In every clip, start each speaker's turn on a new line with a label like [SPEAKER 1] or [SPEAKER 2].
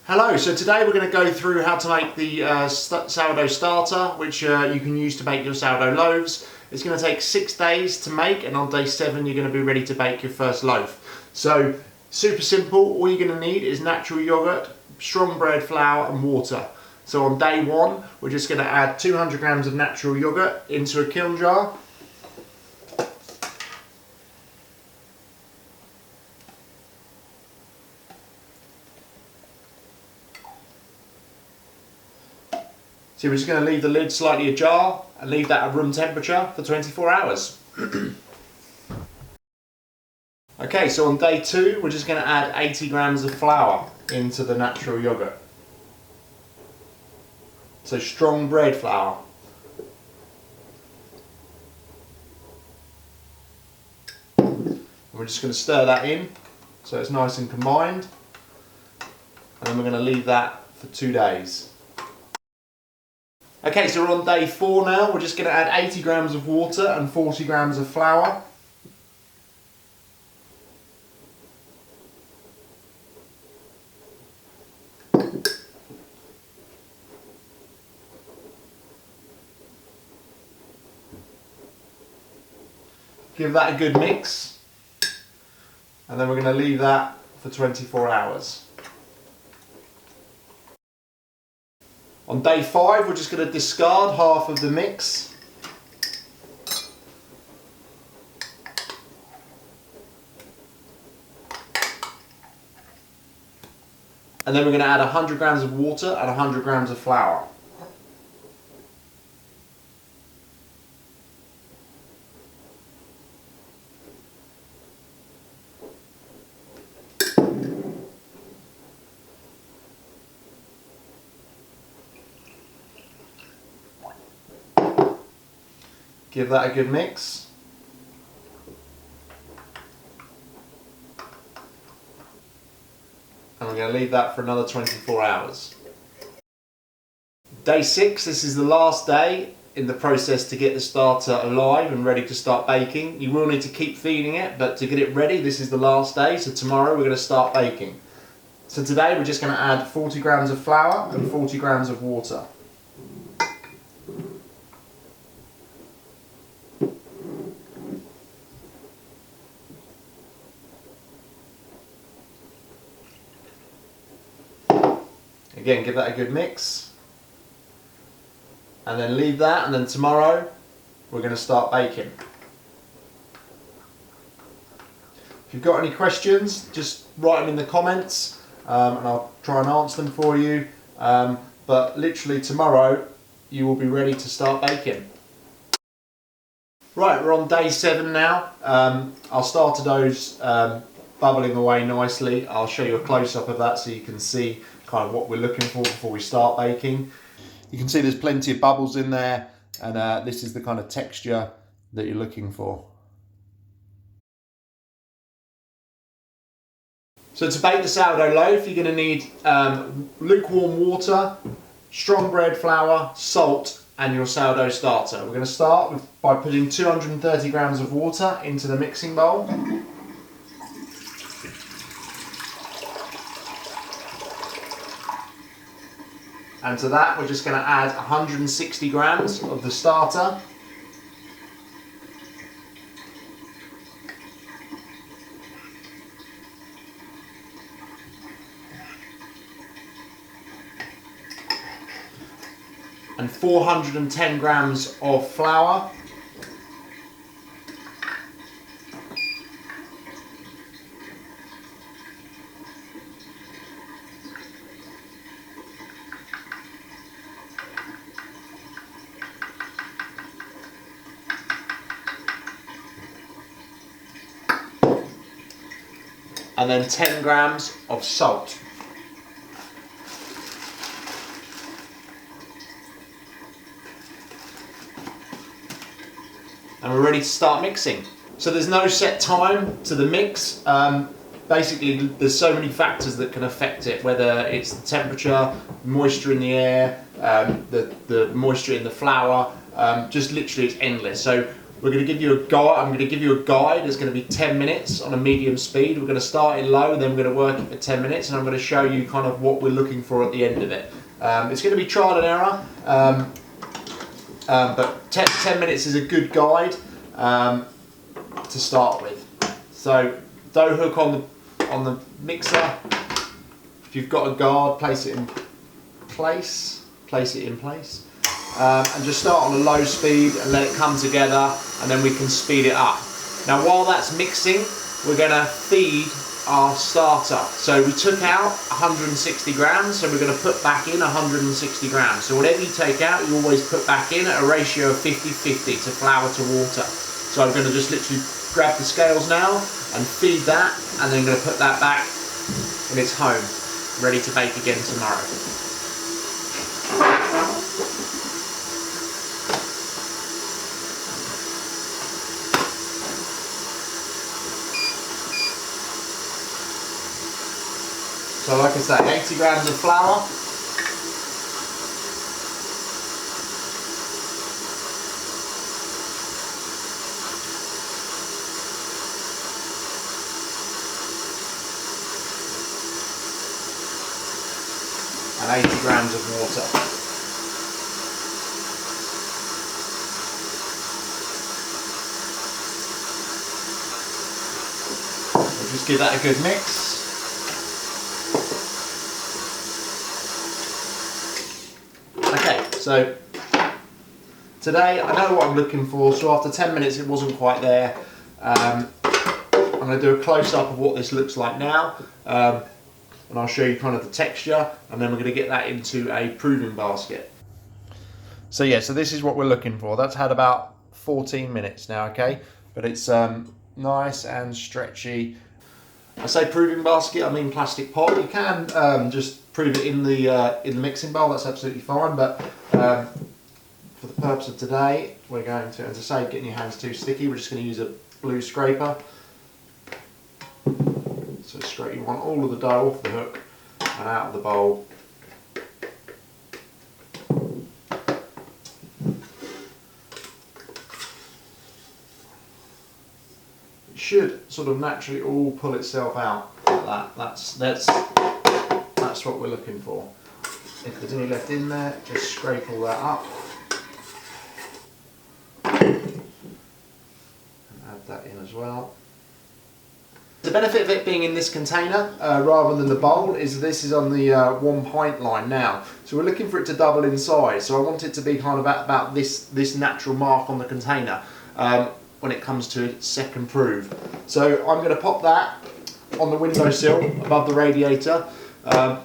[SPEAKER 1] Hello, so today we're going to go through how to make the sourdough starter, which you can use to bake your sourdough loaves. It's going to take 6 days to make, and on day 7 you're going to be ready to bake your first loaf. So super simple. All you're going to need is natural yogurt, strong bread flour and water. So on day 1 we're just going to add 200 grams of natural yogurt into a kiln jar. So we're just going to leave the lid slightly ajar and leave that at room temperature for 24 hours. Okay, so on day 2 we're just going to add 80 grams of flour into the natural yogurt. So strong bread flour. We're just going to stir that in so it's nice and combined, and then we're going to leave that for 2 days. Okay, so we're on day 4 now. We're just going to add 80 grams of water and 40 grams of flour. Give that a good mix, and then we're going to leave that for 24 hours. On day 5 we're just going to discard half of the mix. And then we're going to add 100 grams of water and 100 grams of flour. Give that a good mix. And we're going to leave that for another 24 hours. Day 6, this is the last day in the process to get the starter alive and ready to start baking. You will need to keep feeding it, but to get it ready, this is the last day. So tomorrow we're going to start baking. So today we're just going to add 40 grams of flour and 40 grams of water. Again, give that a good mix, and then leave that, and then tomorrow we're going to start baking. If you've got any questions, just write them in the comments, and I'll try and answer them for you. But literally tomorrow you will be ready to start baking. Right, we're on day 7 now. Our starter dough's bubbling away nicely. I'll show you a close-up of that so you can see kind of what we're looking for before we start baking. You can see there's plenty of bubbles in there, and this is the kind of texture that you're looking for. So to bake the sourdough loaf, you're going to need lukewarm water, strong bread flour, salt, and your sourdough starter. We're going to start by putting 230 grams of water into the mixing bowl. And to that we're just going to add 160 grams of the starter. And 410 grams of flour. And then 10 grams of salt. And we're ready to start mixing. So there's no set time to the mix. Basically, there's so many factors that can affect it, whether it's the temperature, moisture in the air, the moisture in the flour, just literally it's endless. So We're going to give you a guide. I'm going to give you a guide. It's going to be 10 minutes on a medium speed. We're going to start it low, then we're going to work it for 10 minutes, and I'm going to show you kind of what we're looking for at the end of it. It's going to be trial and error, but 10 minutes is a good guide to start with. So dough hook on the mixer. If you've got a guard, place it in place. And just start on a low speed and let it come together, and then we can speed it up. Now while that's mixing, we're going to feed our starter. So we took out 160 grams, so we're going to put back in 160 grams. So whatever you take out, you always put back in at a ratio of 50-50 to flour to water. So I'm going to just literally grab the scales now and feed that, and then I'm going to put that back in its home, ready to bake again tomorrow. So like I say, 80 grams of flour, and 80 grams of water. We'll just give that a good mix. Okay, so today I know what I'm looking for, so after 10 minutes it wasn't quite there. I'm going to do a close-up of what this looks like now, and I'll show you kind of the texture, and then we're going to get that into a proving basket. So yeah, so this is what we're looking for. That's had about 14 minutes now, okay? But it's nice and stretchy. I say proving basket, I mean plastic pot. You can just prove it in the mixing bowl, that's absolutely fine, but for the purpose of today, we're going to, as I say, getting your hands too sticky, we're just going to use a blue scraper. So straight, you want all of the dough off the hook and out of the bowl. It should sort of naturally all pull itself out like that. That's what we're looking for. If there's any left in there, just scrape all that up. And add that in as well. The benefit of it being in this container rather than the bowl is this is on the 1 pint line now. So we're looking for it to double in size. So I want it to be kind of at about this natural mark on the container when it comes to its second prove. So I'm going to pop that on the windowsill above the radiator.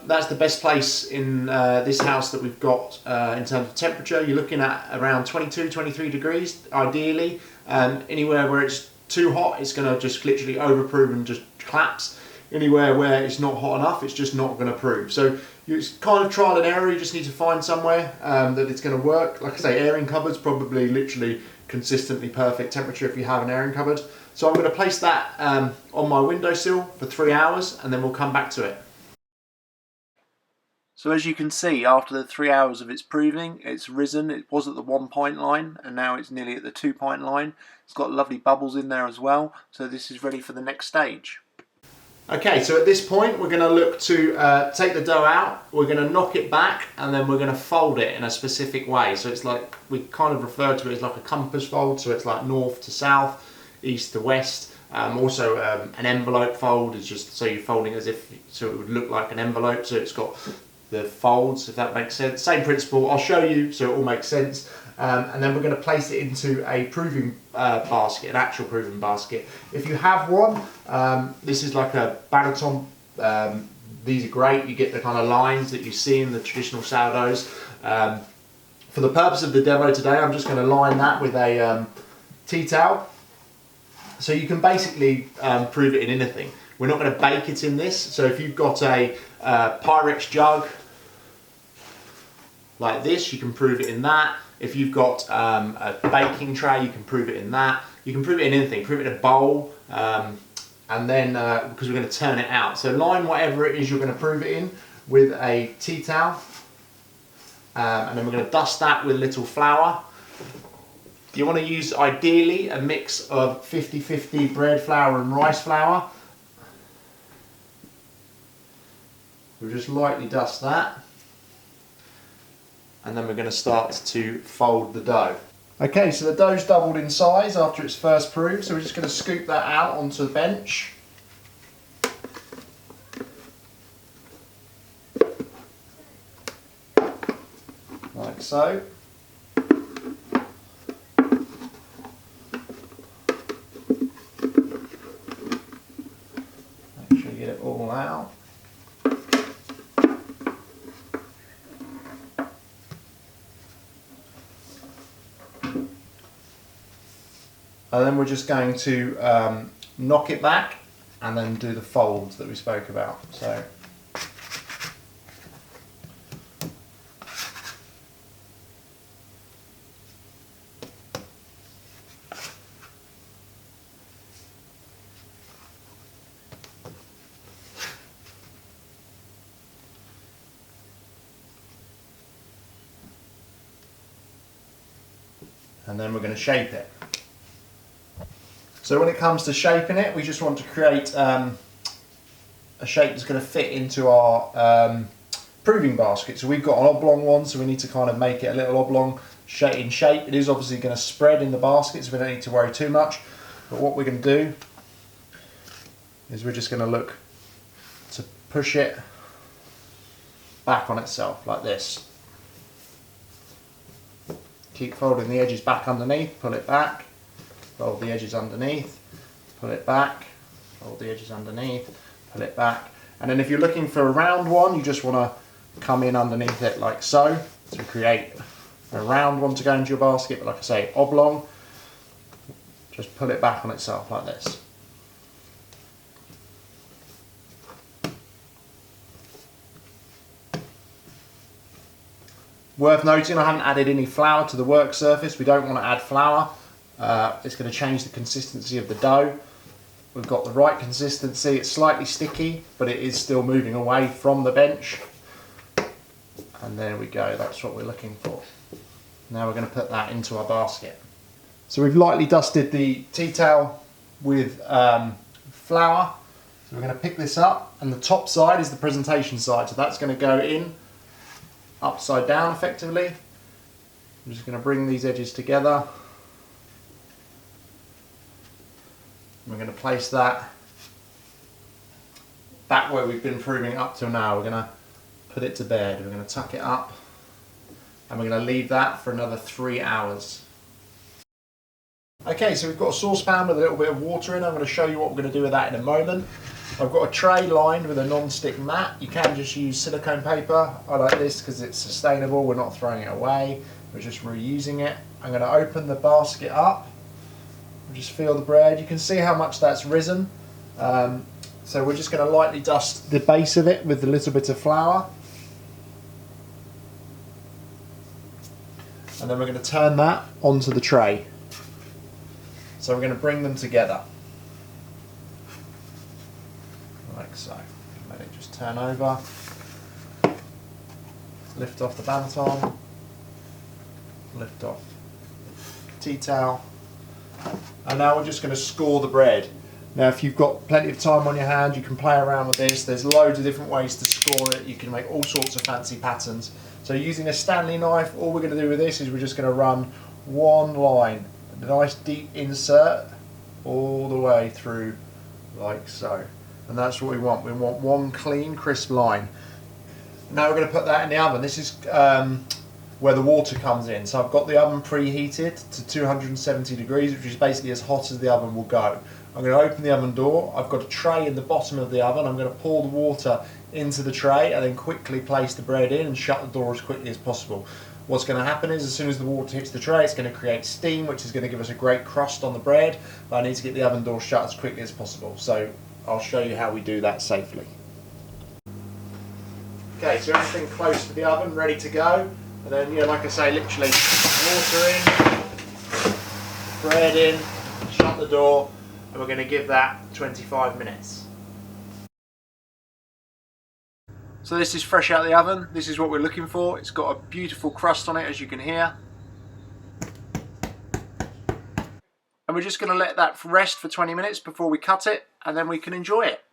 [SPEAKER 1] That's the best place in this house that we've got in terms of temperature. You're looking at around 22, 23 degrees ideally. Anywhere where it's too hot, it's going to just literally overprove and just collapse. Anywhere where it's not hot enough, it's just not going to prove. So it's kind of trial and error. You just need to find somewhere that it's going to work. Like I say, airing cupboard's probably literally consistently perfect temperature if you have an airing cupboard. So I'm going to place that on my windowsill for 3 hours, and then we'll come back to it. So as you can see, after the 3 hours of its proving, it's risen. It was at the 1 pint line, and now it's nearly at the 2 pint line. It's got lovely bubbles in there as well, so this is ready for the next stage. Okay, so at this point we're going to look to take the dough out, we're going to knock it back, and then we're going to fold it in a specific way. So it's like, we kind of refer to it as like a compass fold, so it's like north to south, east to west. Also an envelope fold is just so you're folding as if, so it would look like an envelope, so it's got the folds, if that makes sense. Same principle, I'll show you so it all makes sense. And then we're going to place it into a proving basket, an actual proving basket. If you have one, this is like a Banaton. These are great. You get the kind of lines that you see in the traditional sourdoughs. For the purpose of the demo today, I'm just going to line that with a tea towel. So you can basically prove it in anything. We're not going to bake it in this. So if you've got a Pyrex jug like this, you can prove it in that. If you've got a baking tray, you can prove it in that. You can prove it in anything. Prove it in a bowl, and then because we're going to turn it out. So line whatever it is you're going to prove it in with a tea towel, and then we're going to dust that with a little flour. You want to use ideally a mix of 50-50 bread flour and rice flour. We'll just lightly dust that. And then we're going to start to fold the dough. Okay, so the dough's doubled in size after it's first proved, so we're just going to scoop that out onto the bench. Like so. Make sure you get it all out. And then we're just going to knock it back and then do the folds that we spoke about. So. And then we're going to shape it. So when it comes to shaping it, we just want to create a shape that's going to fit into our proving basket. So we've got an oblong one, so we need to kind of make it a little oblong in shape. It is obviously going to spread in the basket, so we don't need to worry too much. But what we're going to do is we're just going to look to push it back on itself like this. Keep folding the edges back underneath, pull it back, fold the edges underneath, pull it back, fold the edges underneath, pull it back. And then if you're looking for a round one, you just want to come in underneath it like so to create a round one to go into your basket. But like I say, oblong, just pull it back on itself like this. Worth noting, I haven't added any flour to the work surface. We don't want to add flour. It's going to change the consistency of the dough. We've got the right consistency. It's slightly sticky, but it is still moving away from the bench. And there we go. That's what we're looking for. Now we're going to put that into our basket. So we've lightly dusted the tea towel with flour. So we're going to pick this up, and the top side is the presentation side. So that's going to go in upside down effectively. I'm just going to bring these edges together. We're going to place that back where we've been proving up till now. We're going to put it to bed. We're going to tuck it up, and we're going to leave that for another 3 hours. Okay, so we've got a saucepan with a little bit of water in. I'm going to show you what we're going to do with that in a moment. I've got a tray lined with a non-stick mat. You can just use silicone paper. I like this because it's sustainable. We're not throwing it away. We're just reusing it. I'm going to open the basket up. Just feel the bread. You can see how much that's risen. So we're just going to lightly dust the base of it with a little bit of flour. And then we're going to turn that onto the tray. So we're going to bring them together. Like so. Let it just turn over. Lift off the banneton. Lift off the tea towel. And now we're just going to score the bread. Now if you've got plenty of time on your hand, you can play around with this. There's loads of different ways to score it. You can make all sorts of fancy patterns. So using a Stanley knife, all we're going to do with this is we're just going to run one line, a nice deep insert all the way through like so. And that's what we want. We want one clean, crisp line. Now we're going to put that in the oven. This is where the water comes in. So I've got the oven preheated to 270 degrees, which is basically as hot as the oven will go. I'm going to open the oven door. I've got a tray in the bottom of the oven. I'm going to pour the water into the tray and then quickly place the bread in and shut the door as quickly as possible. What's going to happen is as soon as the water hits the tray, it's going to create steam, which is going to give us a great crust on the bread. But I need to get the oven door shut as quickly as possible. So I'll show you how we do that safely. Okay, so everything close to the oven, ready to go. And then, yeah, like I say, literally water in, bread in, shut the door, and we're going to give that 25 minutes. So this is fresh out of the oven. This is what we're looking for. It's got a beautiful crust on it, as you can hear. and we're just going to let that rest for 20 minutes before we cut it, and then we can enjoy it.